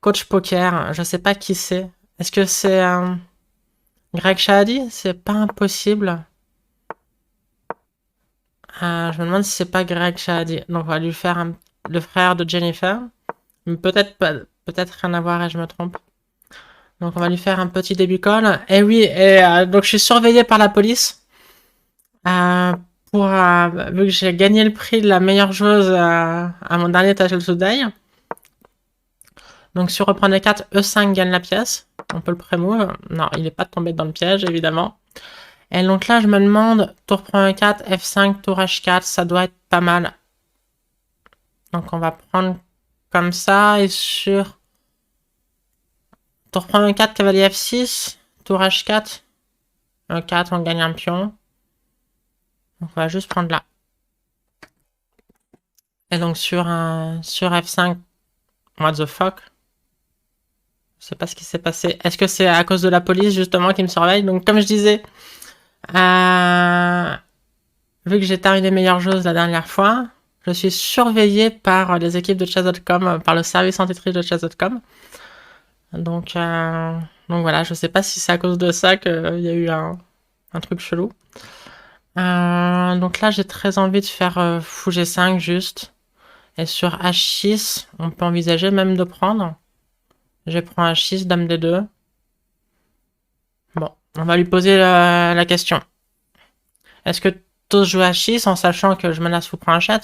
Coach poker, je sais pas qui c'est. Est-ce que c'est Greg Shahadi? C'est pas impossible. Je me demande si c'est pas Greg Shahadi. Donc on va lui faire le frère de Jennifer. Peut-être pas, peut-être rien à voir et je me trompe. Donc on va lui faire un petit début call. Et oui, donc je suis surveillé par la police. Vu que j'ai gagné le prix de la meilleure joueuse à mon dernier Tagel Today. Donc sur reprendre les 4, E5 gagne la pièce. On peut le pré-move. Non, il n'est pas tombé dans le piège, évidemment. Et donc là, je me demande, tour prend E4, F5, tour H4, ça doit être pas mal. Donc on va prendre comme ça, et sur tour prend E4, cavalier F6, tour H4, E4, on gagne un pion. Donc on va juste prendre là. Et donc sur F5, what the fuck? Je sais pas ce qui s'est passé. Est-ce que c'est à cause de la police, justement, qui me surveille? Donc comme je disais, vu que j'ai terminé meilleure joueuse la dernière fois, je suis surveillé par les équipes de chess.com, par le service antitriche de chess.com. Donc voilà, je sais pas si c'est à cause de ça qu'il y a eu un truc chelou. Donc là, j'ai très envie de faire fou G5 juste. Et sur H6, on peut envisager même de prendre. Je prends H6, dame D2. Bon, on va lui poser la question. Est-ce que t'oses jouer H6 en sachant que je menace fou prend H7?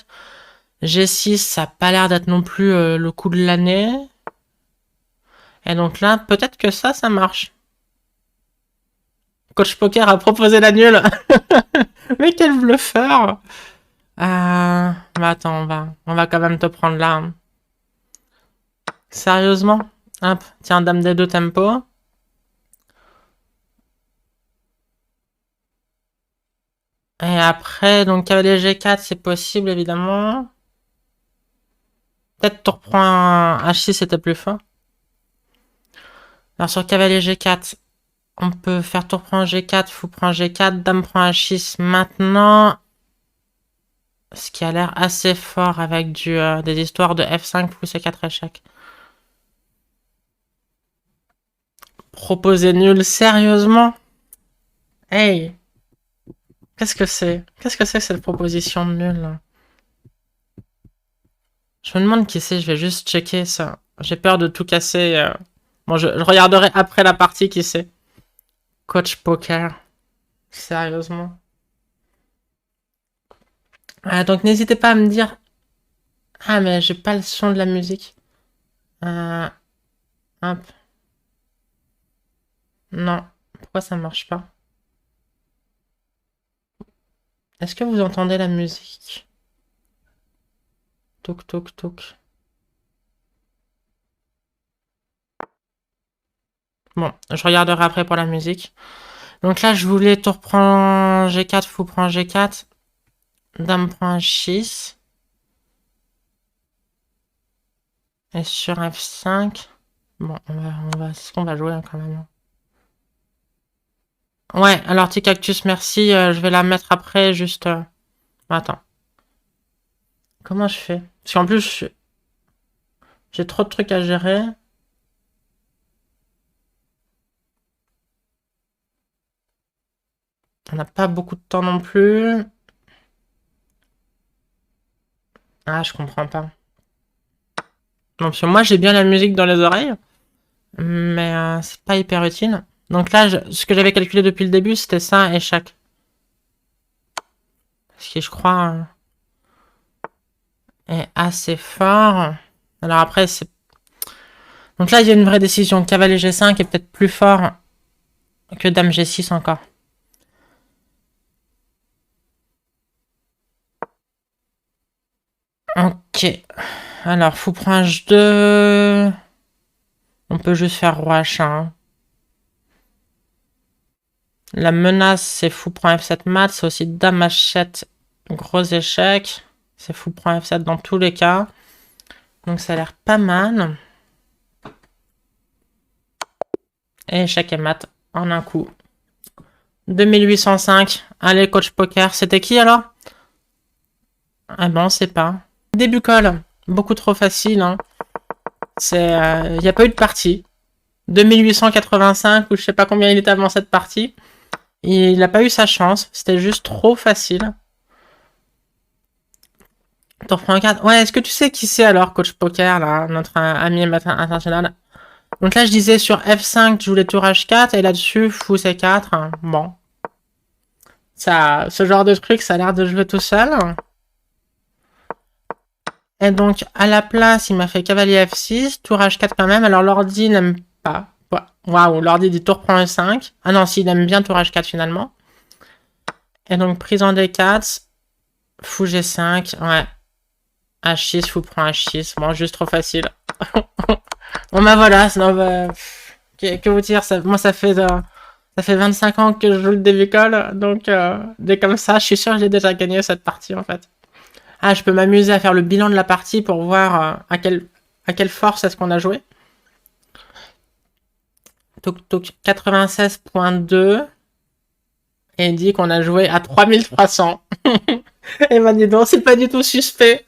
G6, ça n'a pas l'air d'être non plus le coup de l'année. Et donc là, peut-être que ça marche. Coach Poker a proposé la nulle. Mais quel bluffeur. Bah attends, on va quand même te prendre là. Sérieusement? Hop, tiens, dame D2 tempo. Et après, donc cavalier G4, c'est possible, évidemment. Peut-être tu reprends H6, c'était plus fort. Alors sur cavalier G4, on peut faire tour prend G4, fou prend G4, dame prend H6 maintenant. Ce qui a l'air assez fort avec des histoires de F5 fou C4 échec. Proposer nul, sérieusement? Hey! Qu'est-ce que c'est? Qu'est-ce que c'est cette proposition de nul? Je me demande qui c'est, je vais juste checker ça. J'ai peur de tout casser. Bon, je regarderai après la partie qui c'est. Coach Poker. Sérieusement. Donc n'hésitez pas à me dire. Ah mais j'ai pas le son de la musique. Hop. Non. Pourquoi ça marche pas? Est-ce que vous entendez la musique? Toc toc toc. Bon, je regarderai après pour la musique. Donc là, je voulais tour prend G4, fou prend G4. Dame prend H6. Et sur F5. Bon, c'est ce qu'on va jouer hein, quand même. Ouais, alors T-Cactus, merci. Je vais la mettre après, juste... Attends. Comment je fais? Parce qu'en plus, j'ai trop de trucs à gérer. On n'a pas beaucoup de temps non plus. Ah, je comprends pas. Non, parce que moi, j'ai bien la musique dans les oreilles. Mais c'est pas hyper utile. Donc là, ce que j'avais calculé depuis le début, c'était ça, échec. Ce qui, je crois, est assez fort. Alors après, c'est... Donc là, il y a une vraie décision. Cavalier G5 est peut-être plus fort que Dame G6 encore. Ok. Alors, fou prend H2. On peut juste faire roi H1. La menace, c'est fou prend F7 mat. C'est aussi Dame H7. Gros échec. C'est fou prend F7 dans tous les cas. Donc ça a l'air pas mal. Et échec et mat en un coup. 2805. Allez, coach poker. C'était qui alors? Ah ben, on sait pas. Début call. Beaucoup trop facile. Hein. Il n'y a pas eu de partie. 2885 ou je sais pas combien il était avant cette partie. Il n'a pas eu sa chance. C'était juste trop facile. T'en prends un 4. Ouais, est-ce que tu sais qui c'est alors, coach poker, là, notre ami international? Donc là, je disais sur F5, je voulais tour H4, et là-dessus, fou C4. Bon. Ça, ce genre de truc, ça a l'air de jouer tout seul. Et donc, à la place, il m'a fait cavalier F6, tour H4 quand même. Alors, l'ordi n'aime pas. Waouh, l'ordi dit tour prend E5. Ah non, s'il aime bien tour H4 finalement. Et donc, prise en D4, fou G5, ouais. H6, fou prend H6. Bon, juste trop facile. Bon, bah voilà, sinon, que vous dire, moi, ça fait 25 ans que je joue le début call, donc dès comme ça, je suis sûr que j'ai déjà gagné cette partie en fait. Ah, je peux m'amuser à faire le bilan de la partie pour voir à quelle force est-ce qu'on a joué. Donc 96.2 et il dit qu'on a joué à 3300. Et m'a dit non, c'est pas du tout suspect.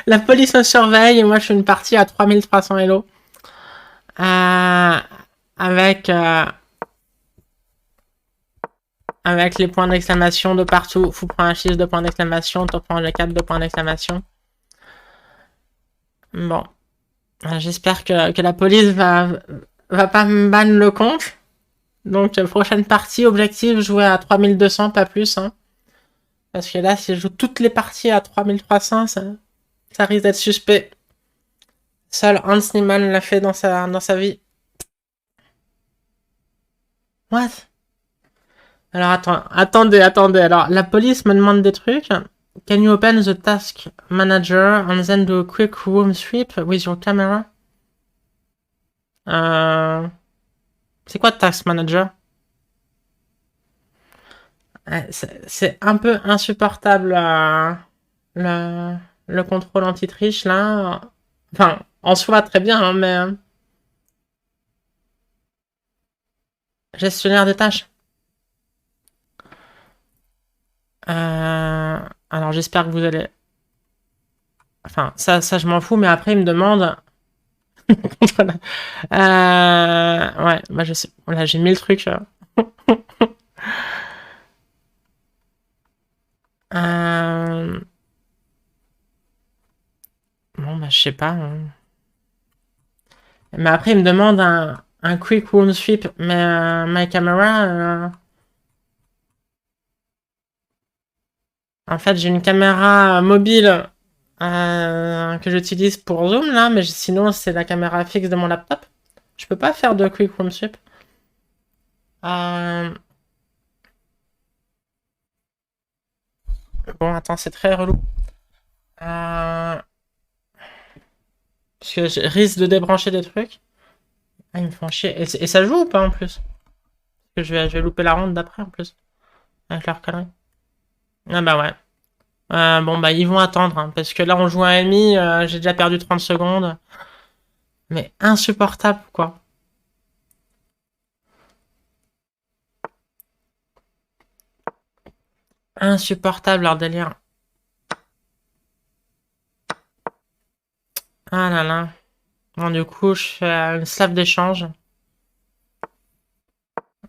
La police me surveille et moi je fais une partie à 3300 Hello. Avec avec les points d'exclamation de partout. Fou prend un 6 de points d'exclamation, top prend le 4 de points d'exclamation. Bon. J'espère que la police va pas me ban le compte. Donc, prochaine partie, objectif, jouer à 3200, pas plus. Hein. Parce que là, si je joue toutes les parties à 3300, ça risque d'être suspect. Seul Hans Niemann l'a fait dans sa vie. What? Alors, attendez. Alors, la police me demande des trucs. Can you open the task manager and then do a quick room sweep with your camera? C'est quoi task manager? C'est un peu insupportable le contrôle anti-triche là. Enfin, en soi, très bien, hein, mais gestionnaire des tâches. Alors j'espère que vous allez. Enfin, ça je m'en fous, mais après il me demande. Ouais, bah je sais. Là, j'ai 1000 trucs. Bon, bah je sais pas. Hein. Mais après, il me demande un quick room sweep, mais my camera. En fait, j'ai une caméra mobile que j'utilise pour Zoom là, mais sinon c'est la caméra fixe de mon laptop. Je peux pas faire de quick room sweep. Bon, attends, c'est très relou. Parce que je risque de débrancher des trucs. Ah, ils me font chier. Et ça joue ou pas en plus? Parce que je vais louper la ronde d'après en plus. Avec leur connerie. Ah bah ouais. Bon bah ils vont attendre, hein, parce que là on joue un ennemi, j'ai déjà perdu 30 secondes. Mais insupportable quoi. Insupportable leur délire. Ah là là. Bon du coup je fais une slave d'échange.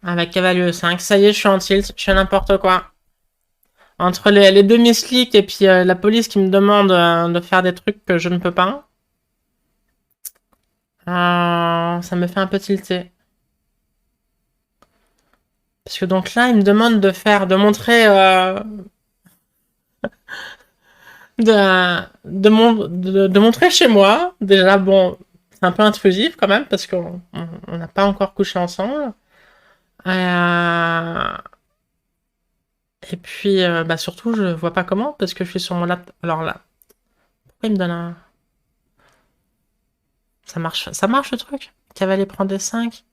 Avec cavalier E5. Ça y est, je suis en tilt, je fais n'importe quoi. Entre les deux misclics et puis la police qui me demande de faire des trucs que je ne peux pas. Ça me fait un peu tilter. Parce que donc là, il me demande de montrer, de montrer chez moi. Déjà, bon, c'est un peu intrusif quand même parce qu'on n'a pas encore couché ensemble. Euh, et puis, bah surtout, je vois pas comment parce que je suis sur mon laptop. Alors là, pourquoi il me donne un... Ça marche le truc? Cavalier prend des 5.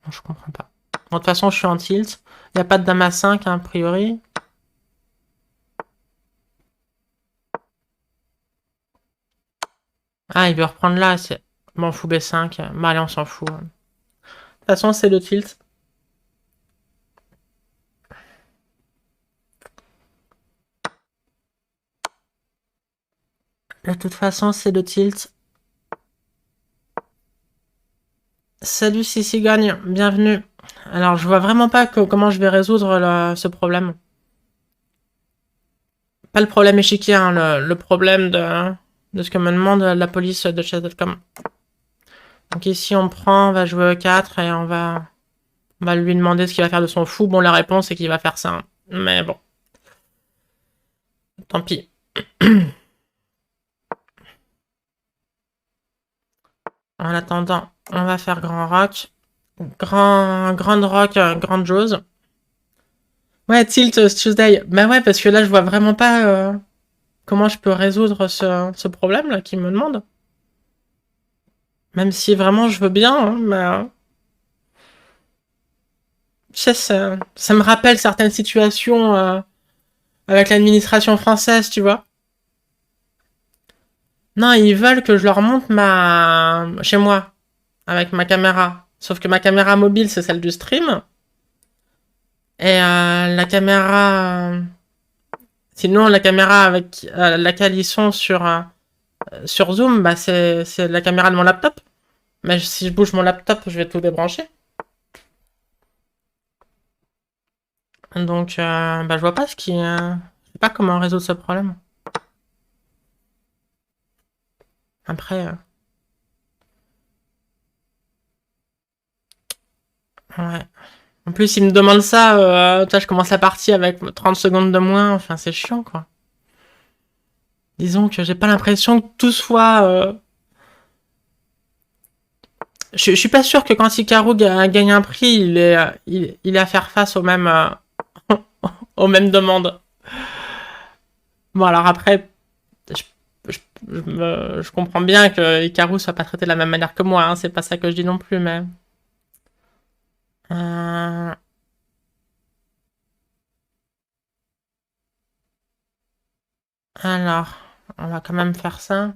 Bon, je comprends pas. Bon, de toute façon, je suis en tilt. Il n'y a pas de dame à 5, hein, a priori. Ah, il veut reprendre là. Bon, fou B5. Bah, allez, on s'en fout. De toute façon, c'est le tilt. De toute façon, c'est le tilt. Salut Sissi Gagne, bienvenue. Alors, je vois vraiment pas comment je vais résoudre ce problème. Pas le problème échiquier, hein, le problème de ce que me demande la police de chess.com. Donc ici, on prend, on va jouer E4 et on va lui demander ce qu'il va faire de son fou. Bon, la réponse, c'est qu'il va faire ça. Hein. Mais bon. Tant pis. En attendant, on va faire grand rock. Grand rock, grande Jose. Ouais, tilt Tuesday. Bah ouais, parce que là, je vois vraiment pas comment je peux résoudre ce problème-là qu'il me demande. Même si vraiment je veux bien, hein, mais... tu sais, ça me rappelle certaines situations avec l'administration française, tu vois. Non, ils veulent que je leur monte chez moi, avec ma caméra. Sauf que ma caméra mobile, c'est celle du stream. Et la caméra... sinon, la caméra avec laquelle ils sont sur Zoom, bah, c'est la caméra de mon laptop. Mais si je bouge mon laptop, je vais tout débrancher. Donc, bah, je vois pas je sais pas comment résoudre ce problème. Après, ouais. En plus, il me demande ça, je commence la partie avec 30 secondes de moins. Enfin, c'est chiant, quoi. Disons que j'ai pas l'impression que tout soit... je suis pas sûr que quand Hikaru gagne un prix, il est à faire face aux mêmes demandes. Bon, alors après, je, je comprends bien que Hikaru soit pas traité de la même manière que moi. Hein, c'est pas ça que je dis non plus, mais... Euh, alors, on va quand même faire ça.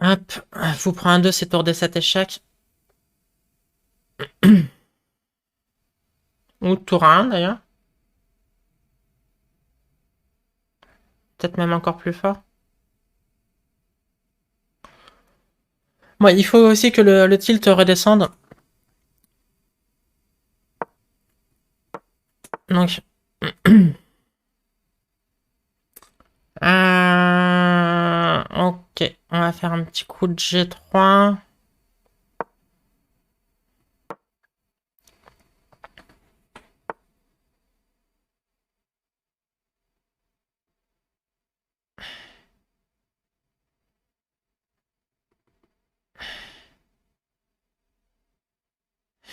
Hop, je vous prends un 2, c'est tour des 7 échecs. Ou tour 1 d'ailleurs. Peut-être même encore plus fort. Bon, il faut aussi que le tilt redescende. Donc, ok, on va faire un petit coup de G3.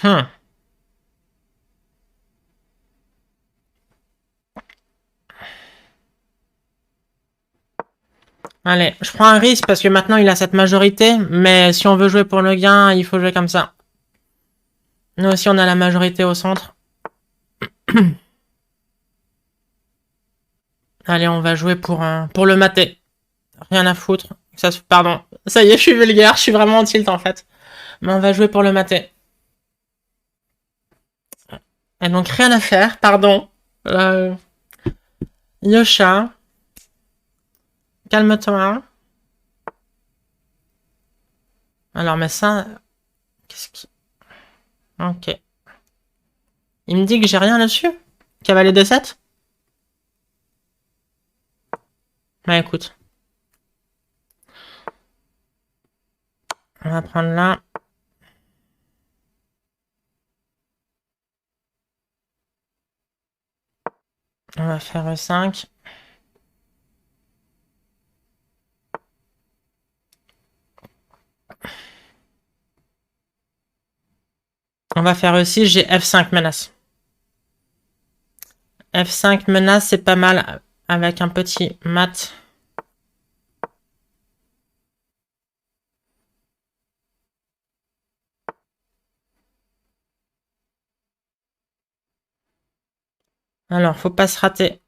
Hmm. Allez, je prends un risque parce que maintenant il a cette majorité, mais si on veut jouer pour le gain, il faut jouer comme ça. Nous aussi on a la majorité au centre. Allez, on va jouer pour le mater. Rien à foutre. Pardon. Ça y est, je suis vulgaire, je suis vraiment en tilt en fait. Mais on va jouer pour le mater. Et donc rien à faire, pardon. Euh, Yosha, calme-toi. Alors mais ça, qu'est-ce qui... Ok. Il me dit que j'ai rien là-dessus. Cavalier D7. Bah écoute. On va prendre là. On va faire E5. On va faire E6, j'ai F5 menace. F5 menace, c'est pas mal avec un petit mat. Alors, faut pas se rater.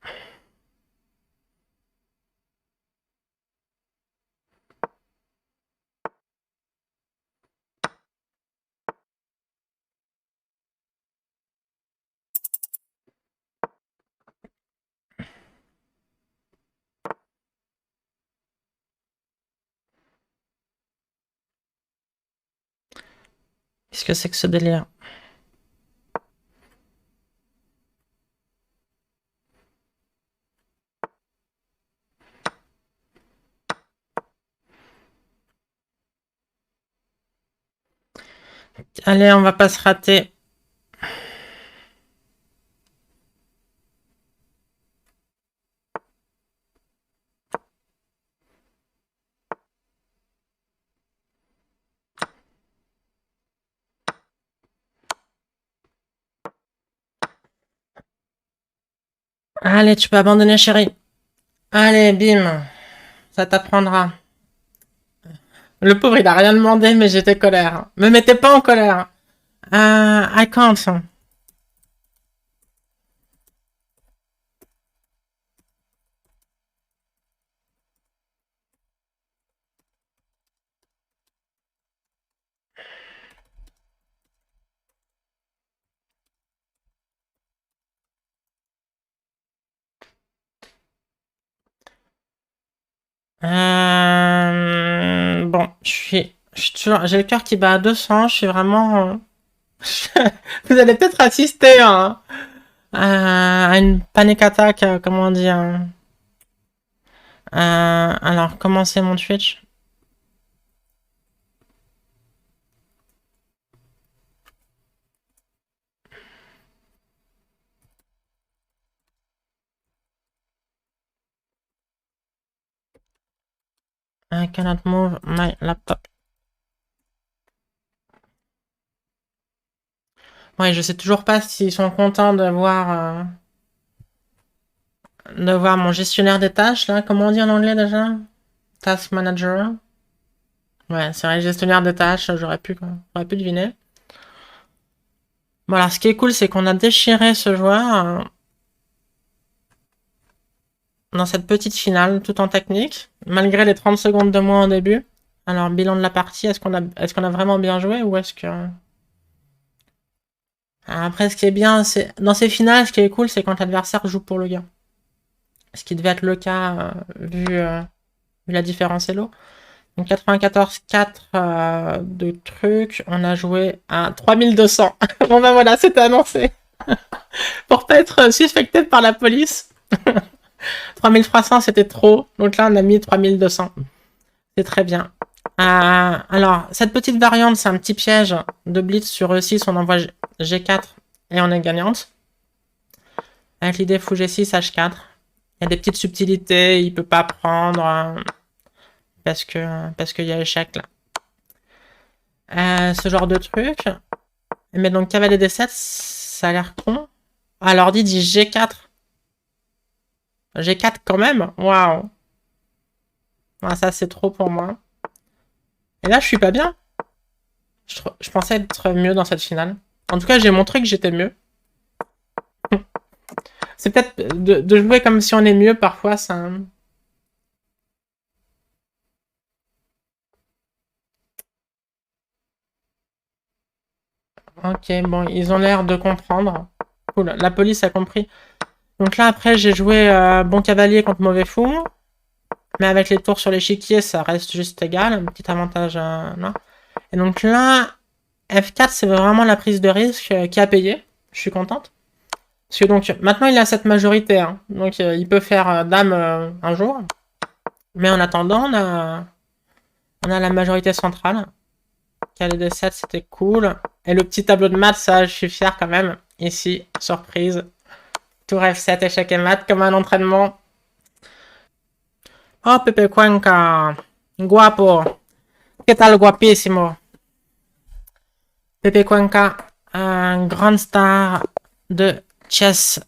Qu'est-ce que c'est que ce délire? Allez, on va pas se rater. Allez, tu peux abandonner, chérie. Allez, bim. Ça t'apprendra. Le pauvre, il a rien demandé, mais j'étais colère. Me mettez pas en colère. I can't. Bon, j'ai le cœur qui bat à 200. Je suis vraiment. Vous allez peut-être assister hein, à une panic attack, comment on dit. Alors, comment c'est mon Twitch? I cannot move my laptop. Ouais, je sais toujours pas s'ils sont contents de voir mon gestionnaire des tâches, là. Comment on dit en anglais déjà? Task manager. Ouais, c'est vrai, gestionnaire des tâches, j'aurais pu deviner. Bon, alors, ce qui est cool, c'est qu'on a déchiré ce joueur dans cette petite finale, tout en technique, malgré les 30 secondes de moins au début. Alors, bilan de la partie, est-ce qu'on a vraiment bien joué ou est-ce que... Après, ce qui est bien, c'est dans ces finales, ce qui est cool, c'est quand l'adversaire joue pour le gain. Ce qui devait être le cas vu la différence Elo. Donc 94,4 de trucs. On a joué à 3200. Bon ben voilà, c'était annoncé. Pour pas être suspecté par la police. 3300 c'était trop. Donc là on a mis 3200. C'est très bien. Alors, cette petite variante, c'est un petit piège de blitz sur E6. On envoie G4 et on est gagnante. Avec l'idée fou G6, H4. Il y a des petites subtilités. Il peut pas prendre parce qu'il y a échec là. Ce genre de truc. Mais donc cavalier D7, ça a l'air con. Ah, l'ordi dit G4. G4 quand même. Waouh. Ah, ça c'est trop pour moi. Et là je suis pas bien. Je pensais être mieux dans cette finale. En tout cas j'ai montré que j'étais mieux. C'est peut-être de jouer comme si on est mieux parfois ça... Ok, bon, ils ont l'air de comprendre. Cool, la police a compris. Donc là, après, j'ai joué bon cavalier contre mauvais fou. Mais avec les tours sur l'échiquier, ça reste juste égal. Un petit avantage, non. Et donc là, F4, c'est vraiment la prise de risque qui a payé. Je suis contente. Parce que donc, maintenant, il a cette majorité. Hein. Donc, il peut faire dame un jour. Mais en attendant, on a la majorité centrale. Calais de 7, c'était cool. Et le petit tableau de maths, ça, je suis fier quand même. Ici, surprise. Tour F7, échec et maths, comme un entraînement. Oh, Pepe Cuenca. Guapo. ¿Qué tal, guapísimo? Pepe Cuenca, un grand star de chess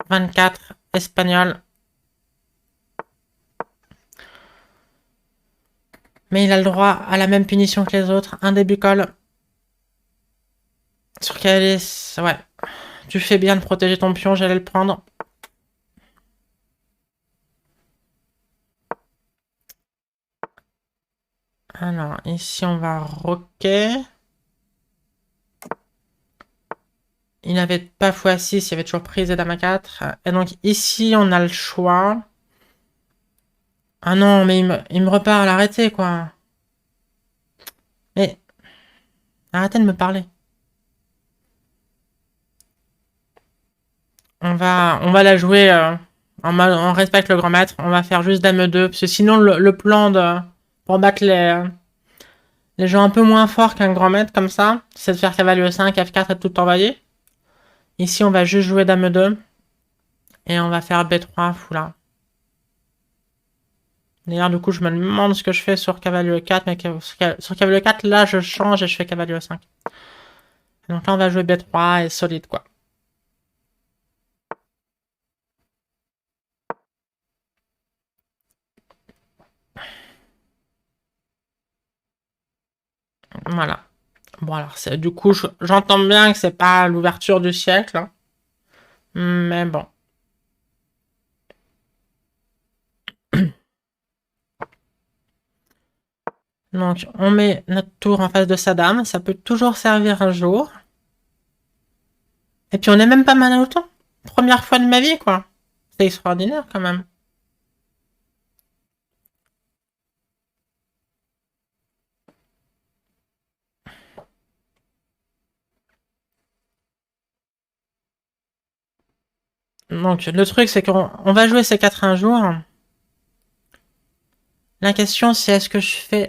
24 espagnol. Mais il a le droit à la même punition que les autres. Un début call. Sur Calis, ouais. Tu fais bien de protéger ton pion, j'allais le prendre. Alors, ici, on va roquer. Il n'avait pas x6, il y avait toujours prise et dame à 4. Et donc, ici, on a le choix. Ah non, mais il me reparle, arrêtez, quoi. Mais Arrêtez de me parler. On va la jouer. On respecte le grand maître. On va faire juste dame 2. Parce que sinon, le plan pour battre les gens un peu moins forts qu'un grand maître comme ça, c'est de faire cavalier 5, F4 et tout envoyer. Ici, on va juste jouer dame 2. Et on va faire B3, fou là. D'ailleurs, du coup, je me demande ce que je fais sur cavalier 4. Mais sur cavalier 4, là, je change et je fais cavalier 5. Donc là, on va jouer B3 et solide, quoi. Voilà. Bon, alors, du coup, j'entends bien que c'est pas l'ouverture du siècle. Hein. Mais bon. Donc, on met notre tour en face de sa dame. Ça peut toujours servir un jour. Et puis, on est même pas mal autant. Première fois de ma vie, quoi. C'est extraordinaire, quand même. Donc, le truc, c'est qu'on va jouer ces 4 un jour. La question, c'est est-ce que je fais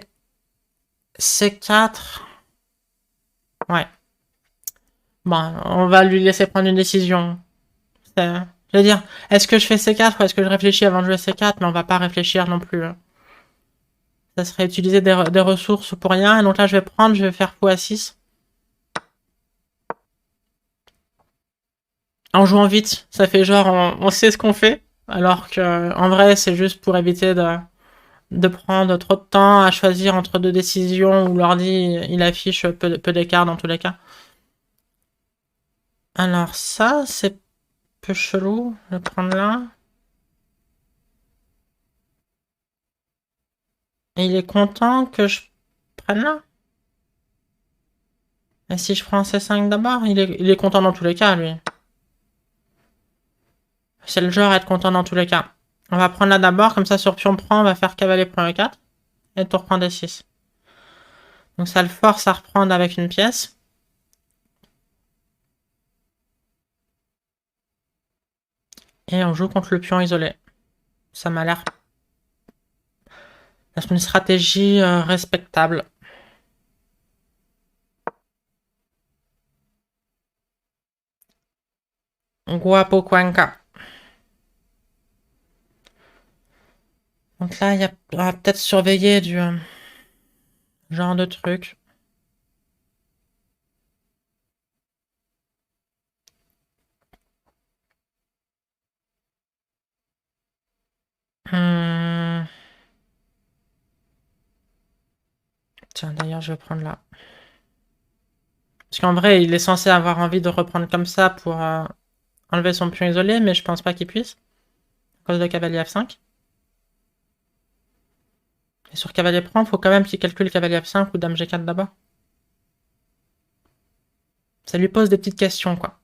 C4? Ouais. Bon, on va lui laisser prendre une décision. Je veux dire, est-ce que je fais C4 ou est-ce que je réfléchis avant de jouer C4? Mais on va pas réfléchir non plus. Hein. Ça serait utiliser des ressources pour rien. Et donc là, je vais faire fou à 6. En jouant vite, ça fait genre, on sait ce qu'on fait. Alors que, en vrai, c'est juste pour éviter de prendre trop de temps à choisir entre deux décisions où l'ordi, il affiche peu d'écart dans tous les cas. Alors ça, c'est peu chelou. Je vais prendre là. Et il est content que je prenne là. Et si je prends C5 d'abord, il est content dans tous les cas, lui. C'est le genre à être content dans tous les cas. On va prendre là d'abord, comme ça sur pion prend, on va faire cavalier prend E4. Et tour prend D6. Donc ça le force à reprendre avec une pièce. Et on joue contre le pion isolé. Ça m'a l'air d'être une stratégie respectable. Guapo Cuenca. Donc là, on va peut-être surveiller du genre de truc. Hum. Tiens, d'ailleurs, je vais prendre là. Parce qu'en vrai, il est censé avoir envie de reprendre comme ça pour enlever son pion isolé, mais je pense pas qu'il puisse. À cause de cavalier F5. Et sur cavalier prend, faut quand même qu'il calcule cavalier F5 ou dame G4 d'abord. Ça lui pose des petites questions, quoi.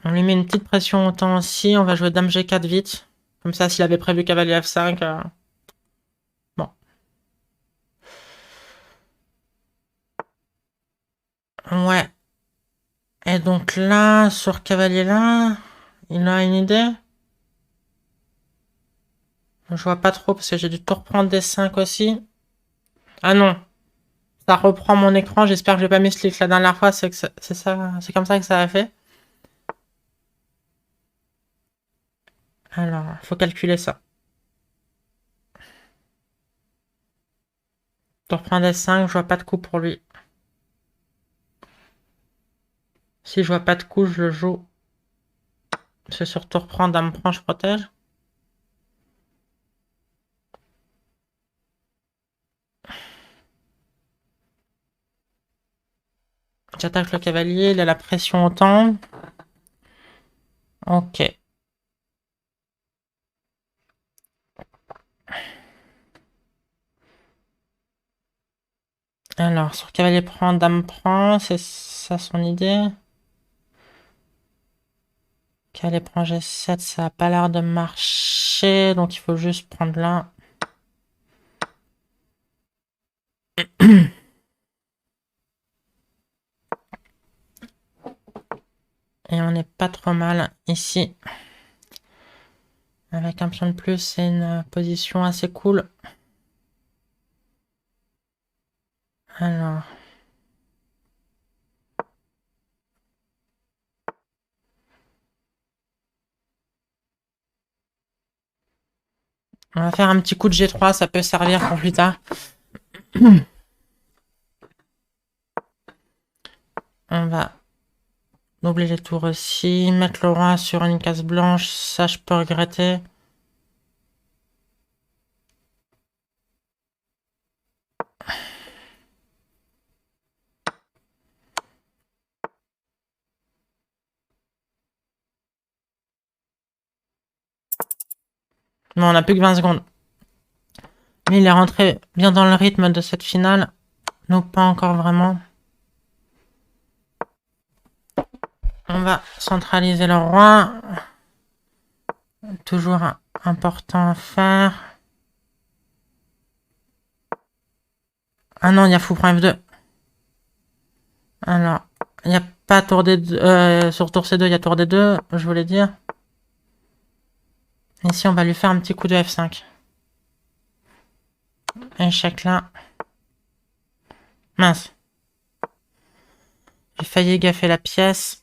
On lui met une petite pression au temps aussi. On va jouer dame G4 vite. Comme ça, s'il avait prévu cavalier F5... Bon. Ouais. Et donc là, sur cavalier là, il a une idée? Je vois pas trop parce que j'ai dû tout reprendre des 5 aussi. Ah non. Ça reprend mon écran. J'espère que j'ai pas mis ce clic la dernière fois. C'est ça, c'est comme ça que ça a fait. Alors, faut calculer ça. Je reprends des 5, je vois pas de coup pour lui. Si je vois pas de coup, je le joue. C'est surtout reprendre, dame prend, je protège. J'attaque le cavalier, il a la pression au temps. Ok. Alors, sur cavalier prend, dame prend, c'est ça son idée. Cavalier prend G7, ça a pas l'air de marcher, donc il faut juste prendre là. est pas trop mal ici. Avec un pion de plus, c'est une position assez cool. Alors... On va faire un petit coup de G3, ça peut servir pour plus tard. On va doubler les tours aussi, mettre le roi sur une case blanche, ça je peux regretter. Bon, on a plus que 20 secondes. Mais il est rentré bien dans le rythme de cette finale. Nous, pas encore vraiment. On va centraliser le roi. Toujours important à faire. Ah non, il y a fou prend F2. Alors, il n'y a pas tour D2. Sur tour C2, il y a tour D2, je voulais dire. Ici, on va lui faire un petit coup de F5. Échec là. Mince. J'ai failli gaffer la pièce.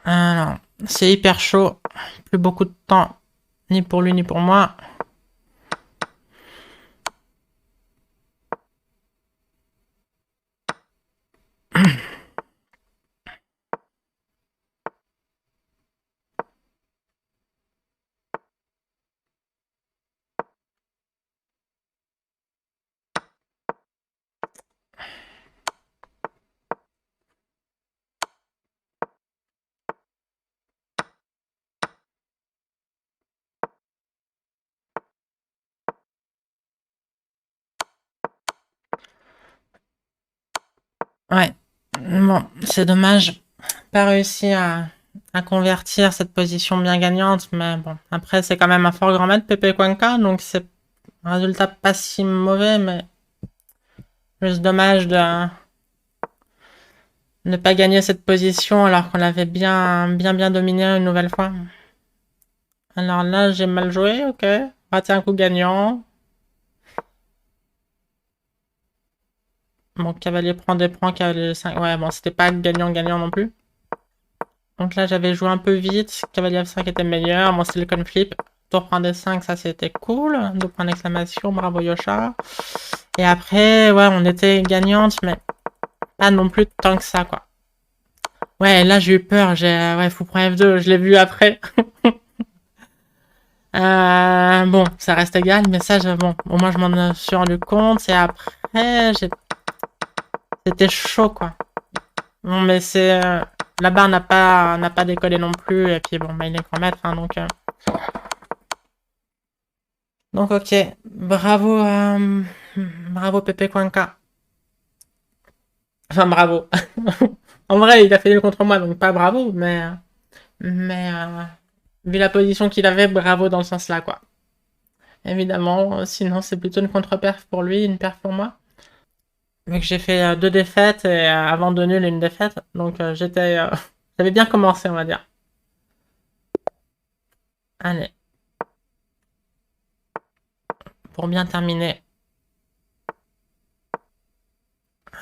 Alors, c'est hyper chaud. Plus beaucoup de temps, ni pour lui ni pour moi. Ouais. Bon, c'est dommage. Pas réussi à convertir cette position bien gagnante, mais bon. Après, c'est quand même un fort grand maître, Pepe Cuenca, donc c'est un résultat pas si mauvais, mais juste dommage de ne pas gagner cette position alors qu'on l'avait bien dominé une nouvelle fois. Alors là, j'ai mal joué, ok. Raté un coup gagnant. Bon, cavalier prend des points, cavalier 5. Ouais, bon, c'était pas gagnant-gagnant non plus. Donc là, j'avais joué un peu vite. Cavalier F5 était meilleur. Bon, c'était le conflip. Tour prend des 5, ça c'était cool. Deux points d'exclamation, bravo Yosha. Et après, ouais, on était gagnante, mais pas non plus tant que ça, quoi. Ouais, là, j'ai eu peur. Ouais, fou prend F2, je l'ai vu après. Bon, ça reste égal, mais ça, bon, au moins je m'en suis rendu compte. Et après, c'était chaud, quoi. Bon, mais c'est... la barre n'a pas décollé non plus. Et puis, bon, bah, il est grand maître, hein, donc, ok. Bravo, bravo Pepe Cuenca. Enfin, bravo. En vrai, il a fait le contre moi, donc pas bravo, mais vu la position qu'il avait, bravo dans le sens là, quoi. Évidemment, sinon c'est plutôt une contre-perf pour lui, une perf pour moi. Vu que j'ai fait deux défaites et avant deux nuls et une défaite, donc j'avais bien commencé, on va dire. Allez, pour bien terminer,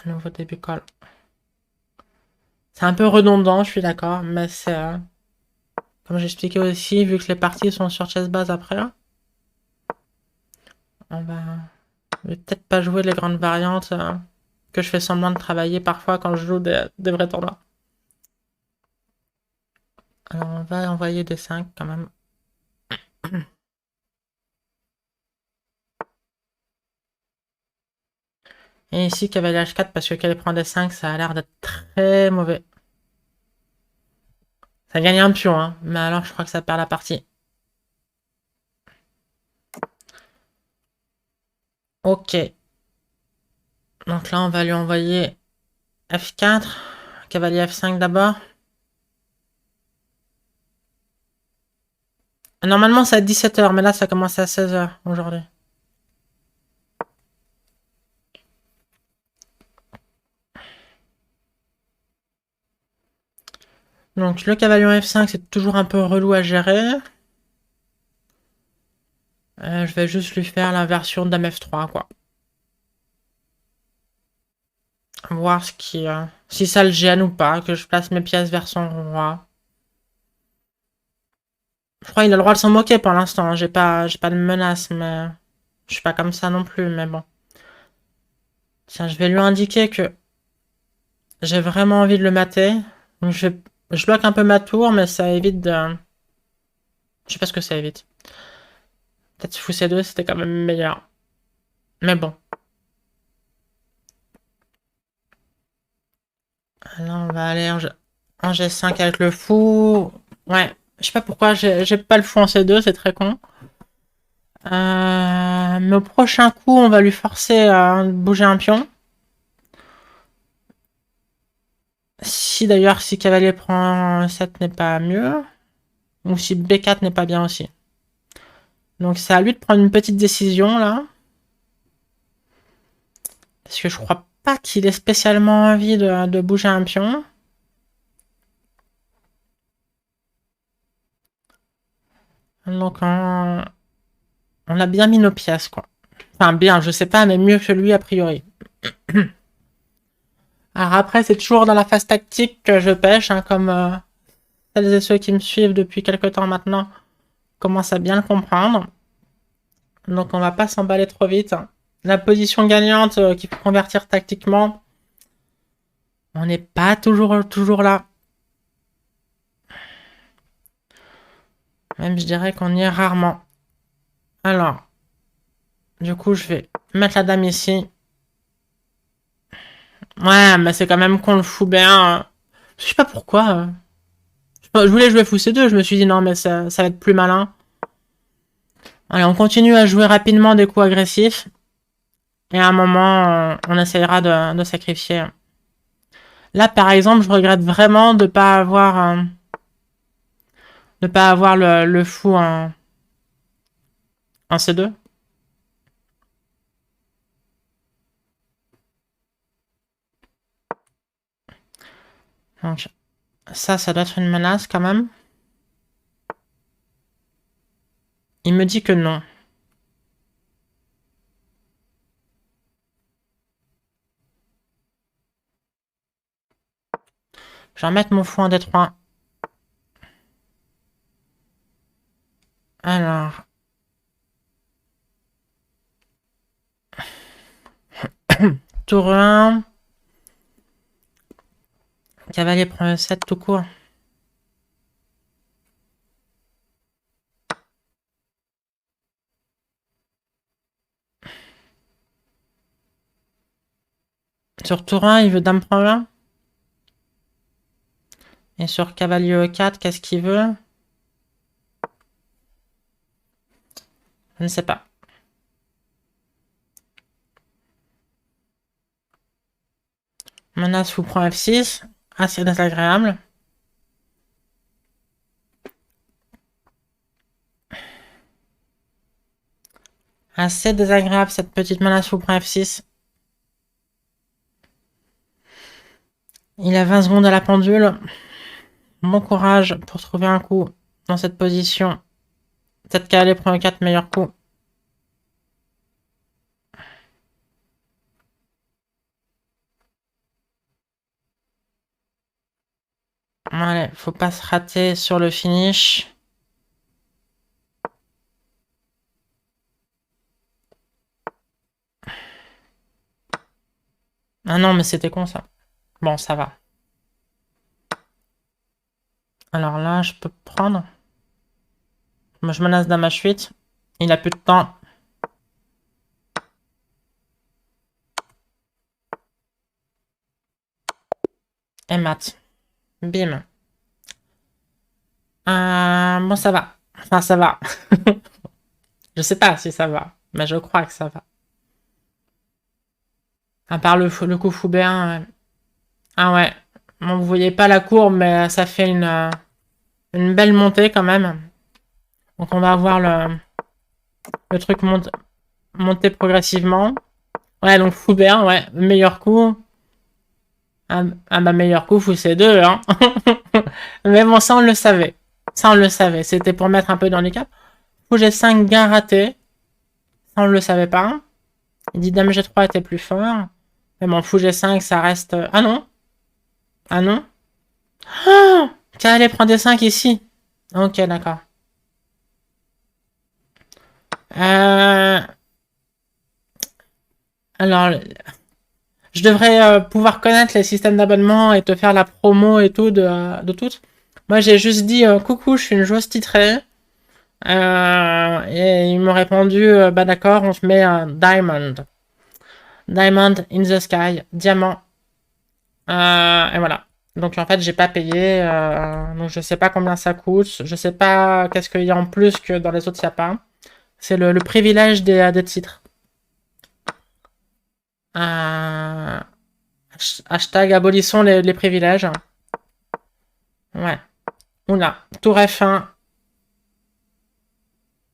un nouveau début call. C'est un peu redondant, je suis d'accord, mais c'est comme j'expliquais aussi, vu que les parties sont sur chess base après là, on va je vais peut-être pas jouer les grandes variantes que je fais semblant de travailler parfois quand je joue des vrais tournois. Alors on va envoyer des 5 quand même. Et ici, cavalier H4, parce que qu'elle prend des 5, ça a l'air d'être très mauvais. Ça gagne un pion, hein, mais alors je crois que ça perd la partie. Ok. Donc là, on va lui envoyer F4. Cavalier F5 d'abord. Normalement, c'est à 17h, mais là, ça commence à 16h aujourd'hui. Donc, le cavalier en F5, c'est toujours un peu relou à gérer. Je vais juste lui faire l'inversion de dame F3, quoi. Voir si ça le gêne ou pas, que je place mes pièces vers son roi. Je crois qu'il a le droit de s'en moquer pour l'instant, hein. J'ai pas de menace, mais je suis pas comme ça non plus, mais bon. Tiens, je vais lui indiquer que j'ai vraiment envie de le mater. Donc je bloque un peu ma tour, mais ça évite de... Je sais pas ce que ça évite. Peut-être fou C2, c'était quand même meilleur. Mais bon. Là, on va aller en G5 avec le fou. Ouais. Je sais pas pourquoi j'ai pas le fou en C2, c'est très con. Mais au prochain coup, on va lui forcer à bouger un pion. Si cavalier prend 7 n'est pas mieux. Ou si B4 n'est pas bien aussi. Donc c'est à lui de prendre une petite décision là. Parce que je crois pas qu'il ait spécialement envie de bouger un pion. Donc on a bien mis nos pièces quoi. Enfin bien, je sais pas, mais mieux que lui a priori. Alors après, c'est toujours dans la phase tactique que je pêche, hein, comme celles et ceux qui me suivent depuis quelques temps maintenant commencent à bien le comprendre. Donc on va pas s'emballer trop vite. La position gagnante qu'il faut convertir tactiquement, on n'est pas toujours là. Même je dirais qu'on y est rarement. Alors, du coup, je vais mettre la dame ici. Ouais, mais c'est quand même qu'on le fout bien. Je sais pas pourquoi. Je voulais jouer fou C2, je me suis dit non, mais ça va être plus malin. Allez, on continue à jouer rapidement des coups agressifs. Et à un moment, on essayera de sacrifier. Là, par exemple, je regrette vraiment de pas avoir le fou en C2. Donc, ça doit être une menace quand même. Il me dit que non. Je vais remettre mon fou en D3. Alors. Tour 1. Cavalier prend E7 tout court. Sur tour 1, il veut dame prend 1. Et sur cavalier E4, qu'est-ce qu'il veut? Je ne sais pas. Menace fou prend F6. Assez désagréable. Assez désagréable cette petite menace fou prend F6. Il a 20 secondes à la pendule. Bon courage pour trouver un coup dans cette position. Peut-être cavalier prend E4, meilleur coup. Allez, faut pas se rater sur le finish. Ah non, mais c'était con ça. Bon, ça va. Alors là, je peux prendre. Moi, je menace dame H8. Il a plus de temps. Et mat. Bim. Bon, ça va. Enfin, ça va. Je sais pas si ça va, mais je crois que ça va. À part le coup fou B1. Ah ouais. Bon, vous voyez pas la courbe, mais ça fait une belle montée quand même. Donc on va avoir le truc monter progressivement. Ouais, donc fou B1, ouais. Meilleur coup. Ah bah meilleur coup, fou C2, hein. Mais bon, ça on le savait. Ça on le savait. C'était pour mettre un peu d'handicap. Fou G5, gain raté. Ça on le savait pas. Il dit Dame G3 était plus fort. Mais bon, fou G5, ça reste... Ah non. Ah non. Ah, tiens, allez, prends D5 ici. Ok, d'accord. Euh... Alors, je devrais pouvoir connaître les systèmes d'abonnement et te faire la promo et tout de toutes. Moi, j'ai juste dit coucou, je suis une joueuse titrée. Et ils m'ont répondu bah d'accord, on se met un Diamond. Diamond in the sky, diamant. Et voilà. Donc en fait, j'ai pas payé. Donc je sais pas combien ça coûte. Je sais pas qu'est-ce qu'il y a en plus que dans les autres, il n'y a pas. C'est le privilège des titres. Euh, hashtag abolissons les privilèges. Ouais. Oula. Tour F1.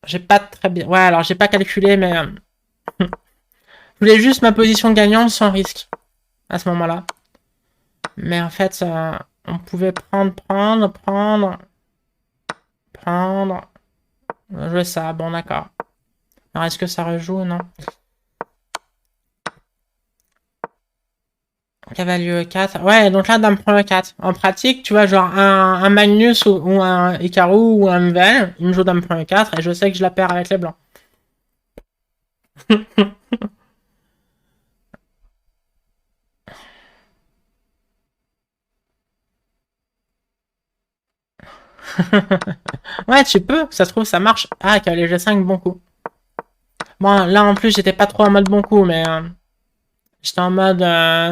J'ai pas très bien. Ouais, alors j'ai pas calculé, mais. Je voulais juste ma position gagnante sans risque. À ce moment-là. Mais en fait, on pouvait prendre. Jouer ça. Bon, d'accord. Alors, est-ce que ça rejoue ou non? Cavalier E4. Ouais, donc là, dame prend E4. En pratique, tu vois, genre un Magnus ou un Hikaru ou un Mvel, il me joue dame prend E4 et je sais que je la perds avec les blancs. Ouais, tu peux, ça se trouve, ça marche. Ah, cavalier G5, bon coup. Bon, là, en plus, j'étais pas trop en mode bon coup, mais j'étais en mode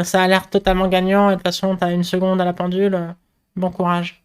ça a l'air totalement gagnant et de toute façon, t'as une seconde à la pendule. Bon courage.